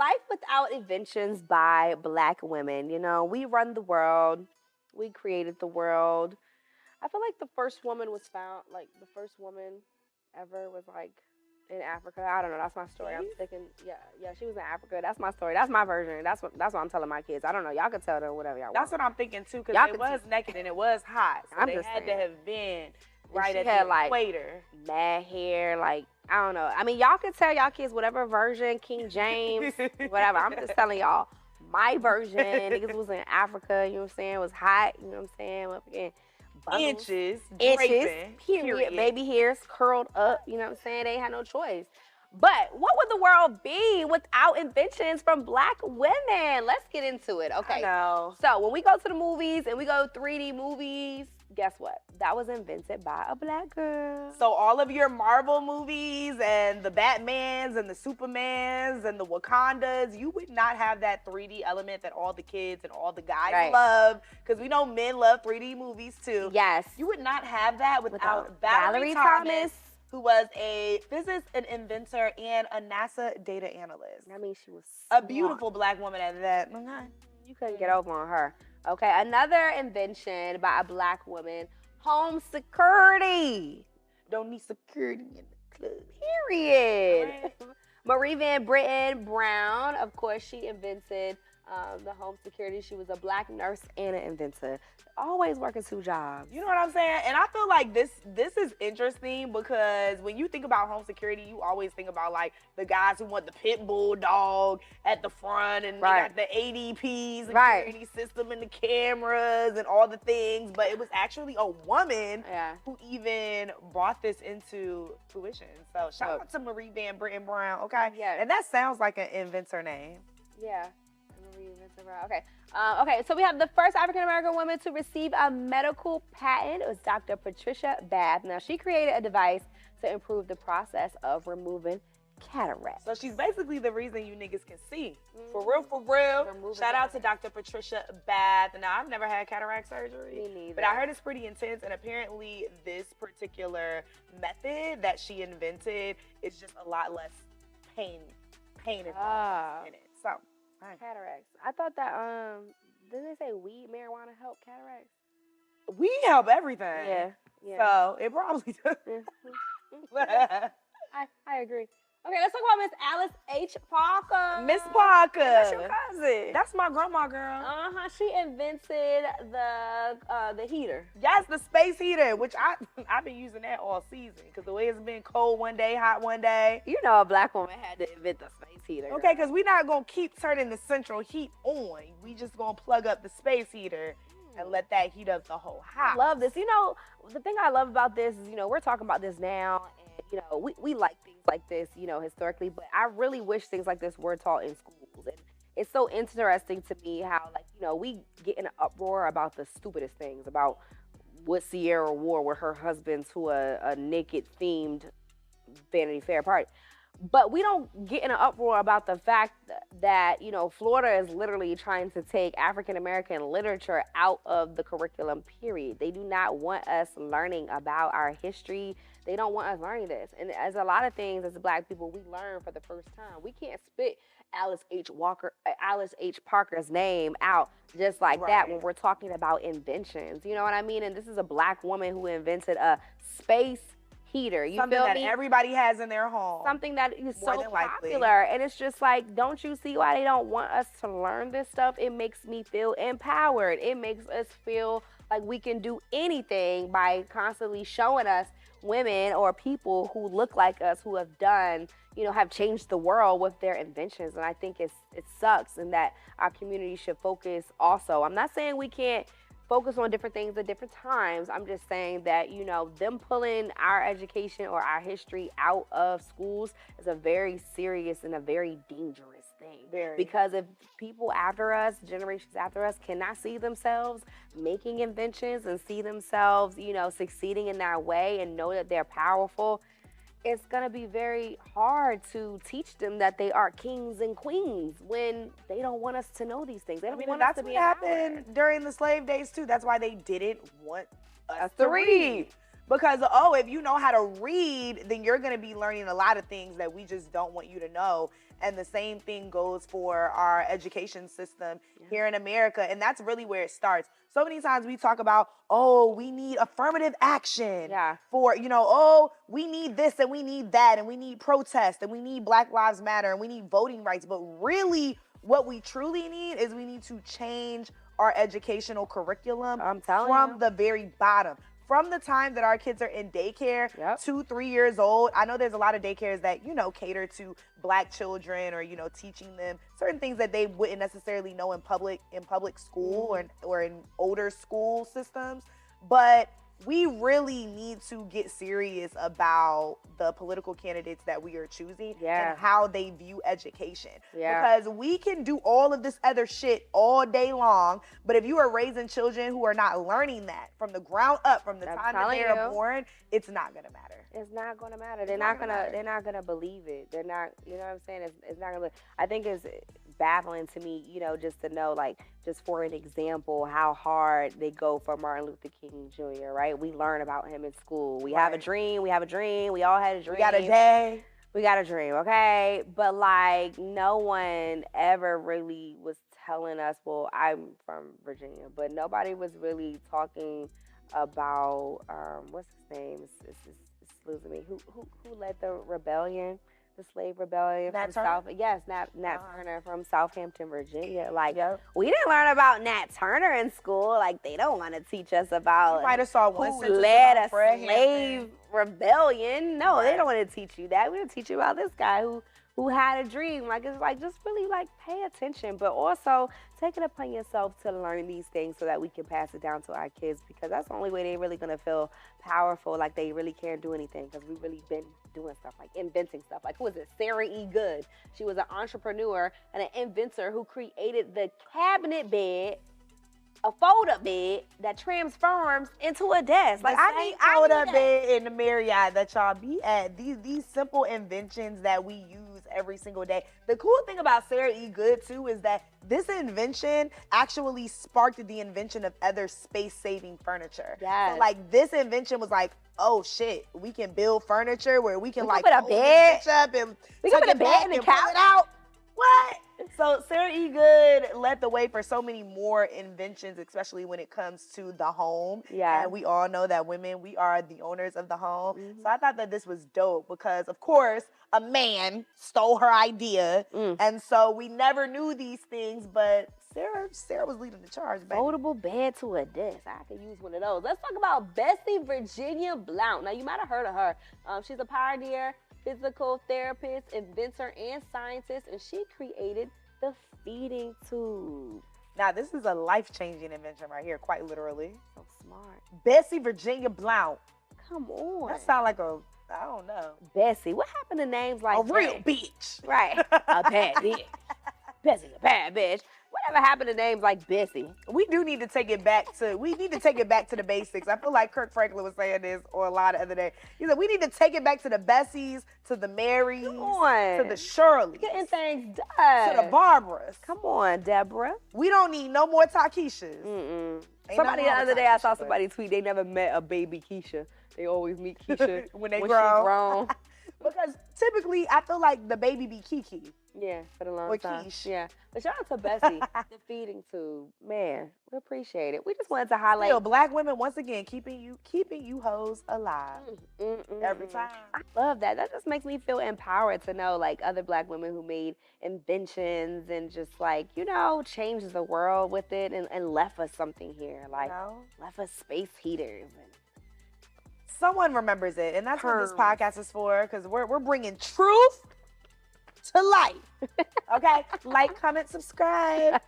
Life without inventions by Black women. You know, we run the world. We created the world. I feel like the first woman was found, like the first woman ever was like in Africa. I don't know. That's my story. I'm sticking. Yeah. She was in Africa. That's my story. That's my version. That's what I'm telling my kids. I don't know. Y'all can tell them whatever y'all want. That's what I'm thinking too, because it was naked and it was hot. So they had to have been right at the equator. Mad hair, like I don't know. I mean, y'all can tell y'all kids whatever version, King James, whatever. I'm just telling y'all my version. Niggas was in Africa. You know what I'm saying? It was hot. You know what I'm saying? Up again. Inches, period. Baby hairs curled up, you know what I'm saying? They ain't had no choice. But what would the world be without inventions from Black women? Let's get into it. Okay. So when we go to the movies and we go 3D movies, guess what? That was invented by a Black girl. So all of your Marvel movies and the Batmans and the Supermans and the Wakandas, you would not have that 3D element that all the kids and all the guys love, because we know men love 3D movies too. Yes. You would not have that without Valerie Thomas, who was a physicist, an inventor, and a NASA data analyst. I mean, she was a beautiful Black woman at that. Okay. You couldn't get over on her. Okay, another invention by a Black woman, home security. Don't need security in the club. Period. Right. Marie Van Brittan Brown, of course, she invented the home security. She was a Black nurse and an inventor. Always working 2 jobs. You know what I'm saying? And I feel like this is interesting, because when you think about home security, you always think about like the guys who want the pit bull dog at the front, and they got the ADP security system and the cameras and all the things. But it was actually a woman who even brought this into fruition. So shout out to Marie Van Brittan Brown. Okay. Yeah. And that sounds like an inventor name. Yeah. Okay, so we have the first African-American woman to receive a medical patent. It was Dr. Patricia Bath. Now, she created a device to improve the process of removing cataracts. So she's basically the reason you niggas can see. For real. Shout out to Dr. Patricia Bath. Now, I've never had cataract surgery. Me neither. But I heard it's pretty intense, and apparently this particular method that she invented is just a lot less pain involved in it. So, cataracts. I thought that didn't they say weed, marijuana help cataracts? We help everything. Yeah. So it probably does. I agree. Okay, let's talk about Miss Alice H. Parker. Miss Parker. That's your cousin. That's my grandma, girl. She invented the heater. Yes, the space heater, which I've been using that all season, because the way it's been cold one day, hot one day. You know, a Black woman had to invent the space heater. Girl. Okay, because we're not gonna keep turning the central heat on. We just gonna plug up the space heater and let that heat up the whole house. I love this. You know, the thing I love about this is, you know, we're talking about this now, and you know, we like things like this, you know, historically, but I really wish things like this were taught in schools. And it's so interesting to me how, like, you know, we get in an uproar about the stupidest things, about what Sierra wore with her husband to a naked themed Vanity Fair party. But we don't get in an uproar about the fact that, you know, Florida is literally trying to take African-American literature out of the curriculum, period. They do not want us learning about our history. They don't want us learning this. And as a lot of things, as Black people, we learn for the first time. We can't spit Alice H. Parker's name out just like that when we're talking about inventions. You know what I mean? And this is a Black woman who invented a space heater. You something feel that me? everybody has in their home. Something that is so popular. And it's just like, don't you see why they don't want us to learn this stuff? It makes me feel empowered. It makes us feel like we can do anything by constantly showing us women or people who look like us, who have done, you know, have changed the world with their inventions. And I think it sucks, and that our community should focus also. I'm not saying we can't focus on different things at different times. I'm just saying that, you know, them pulling our education or our history out of schools is a very serious and a very dangerous thing. Because if people after us, generations after us, cannot see themselves making inventions and see themselves, you know, succeeding in that way and know that they're powerful, it's going to be very hard to teach them that they are kings and queens when they don't want us to know these things. They don't want us to be empowered. That's what happened during the slave days too. That's why they didn't want us to read. Because, if you know how to read, then you're going to be learning a lot of things that we just don't want you to know. And the same thing goes for our education system here in America. And that's really where it starts. So many times we talk about, oh, we need affirmative action for, oh, we need this and we need that and we need protest and we need Black Lives Matter and we need voting rights. But really, what we truly need is we need to change our educational curriculum from the very bottom. From the time that our kids are in daycare, 2-3 years old. I know there's a lot of daycares that, cater to Black children or, teaching them certain things that they wouldn't necessarily know in public school or in older school systems. But we really need to get serious about the political candidates that we are choosing and how they view education. Because we can do all of this other shit all day long, but if you are raising children who are not learning that from the ground up, from the time that they are born, it's not gonna matter. It's not gonna matter. They're not gonna believe it. They're not, you know what I'm saying? It's not gonna. I think it's baffling to me, just to know, like, just for an example, how hard they go for Martin Luther King Jr., right? We learn about him in school. We have a dream. We all had a dream. We got a day. We got a dream, okay? But, like, no one ever really was telling us, well, I'm from Virginia, but nobody was really talking about, what's his name? It's losing me. Who led the rebellion? The slave rebellion Nat from Turner? Nat Turner from Southampton, Virginia. Like, we didn't learn about Nat Turner in school. Like, they don't want to teach us about you might have saw one who led a slave rebellion. No, they don't want to teach you that. We want to teach you about this guy who had a dream. Like, it's like, just really, like, pay attention, but also take it upon yourself to learn these things so that we can pass it down to our kids, because that's the only way they're really going to feel powerful, like they really can't do anything, because we've really been doing stuff, like inventing stuff. Like, who was it? Sarah E. Good. She was an entrepreneur and an inventor who created the cabinet bed, a fold-up bed that transforms into a desk. Like, I need fold-up bed in the Marriott that y'all be at. These simple inventions that we use every single day. The cool thing about Sarah E. Good too is that this invention actually sparked the invention of other space-saving furniture. So, like, this invention was like, oh shit, we can build furniture where we can like put a bed up and we can put a bed and pull it out. What? So Sarah E. Good led the way for so many more inventions, especially when it comes to the home. And we all know that women, we are the owners of the home. So I thought that this was dope because, of course, a man stole her idea. And so we never knew these things, but Sarah was leading the charge, baby. Foldable bed to a desk. I could use one of those. Let's talk about Bessie Virginia Blount. Now, you might have heard of her. She's a pioneer, physical therapist, inventor, and scientist, and she created the feeding tube. Now, this is a life-changing invention right here, quite literally. So smart. Bessie Virginia Blount. Come on. That sounds like a, I don't know. Bessie. What happened to names like a real bitch? Right. A bad bitch. Bessie, a bad bitch. Whatever happened to names like Bessie? We need to take it back to the basics. I feel like Kirk Franklin was saying this or a lot of other days. He said we need to take it back to the Bessies, to the Marys, to the Shirleys. Getting things done. To the Barbaras. Come on, Deborah. We don't need no more Takeshas. Somebody the other day, I saw somebody tweet, they never met a baby Keisha. They always meet Keisha when she's grown. Because typically, I feel like the baby be Kiki. Yeah, for the long time. Quiche. Yeah. But shout out to Bessie, the feeding tube. Man, we appreciate it. We just wanted to highlight. Still, Black women, once again, keeping you hoes alive. Every time. I love that. That just makes me feel empowered to know, like, other Black women who made inventions and just, like, changed the world with it and left us something here. Like, left us space heaters. Someone remembers it. And that's what this podcast is for, because we're bringing truth to life. Okay? Like, comment, subscribe.